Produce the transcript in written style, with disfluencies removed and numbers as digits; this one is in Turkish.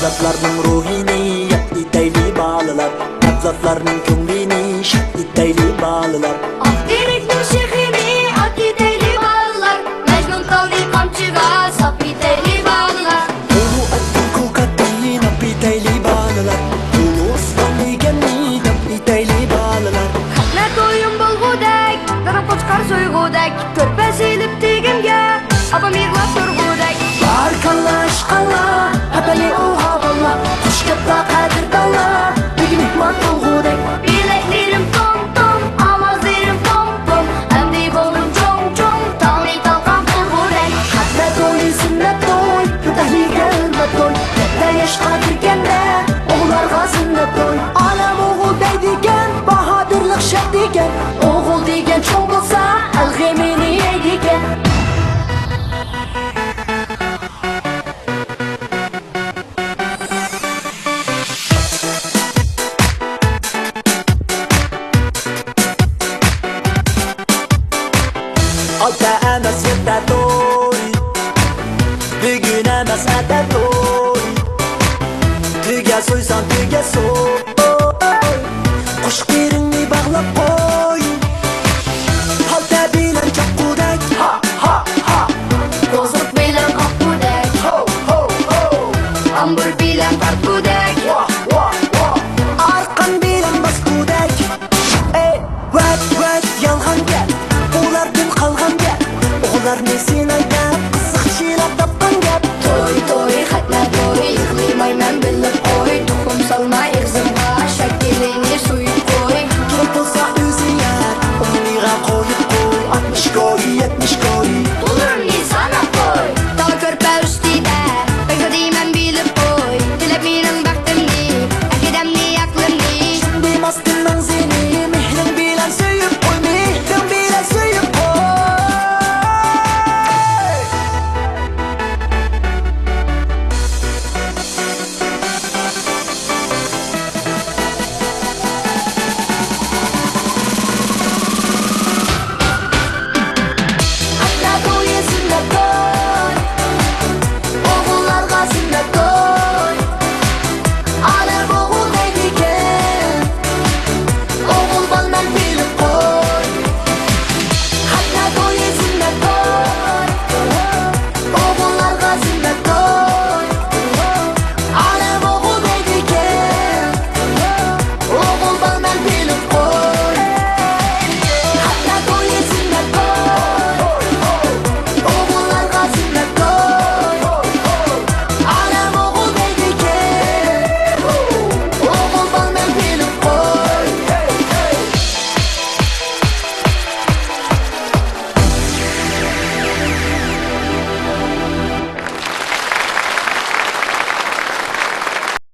Avzatlarning ruhini yapti tayli balalar, avzatlarning ko'nglini shakti tayli balalar. Akdirikning shehrini ati tayli balalar, Majnun qaldi qamchiga sapi tayli balalar. Ulu attin ko'katni napi tayli balalar, ulu usmon deganni napi tayli balalar. Xatna to'yim bo'lgudek, darab qochqar so'ygudek, ko'rpa silib tegimga, apam yig'lab turgudek. Barkalla ishqalla, apali u havolla, xush gapga qadir dalla, bugun mehmon bo'lgudek. Bileklerim tom tom, ovozlarim pom pom, endi bo'lim chong chong, tongli talqon bo'lgudek. Xatna to'yi sunnat to'y, yurtahli kelma to'y, katta yoshga kirganda o'g'illarga sunnat to'y. Olam o'g'il deydigan, bahodirlik shart degan, o'g'il degan cho'ng bo'lsa, alg'emini yeydigan. Alta emas yetta to'y, bugun emas ata to'y. Tuga so'ysan tuga so'y, qush qiringni bog'lab qo'y. Halta bilan chaqqudek, ha ha ha. Qo'ziq bilan qoqqudek, Ho ho ho. ambur bilan qarqudek. Vah vah vah. Arqon bilan basqudek. Vat yolg'on gap, ulardan qolgan gap. O'g'larni sen aytib, qiziqchilar topgan gap. To'y to'y xatna to'y, yig'layman bilib qo'y, tuxum solma ig'zimga, shaklini suyib qo'y. Kerak bo'lsa o'zi yar, o'rniga qo'yib qo'y. 60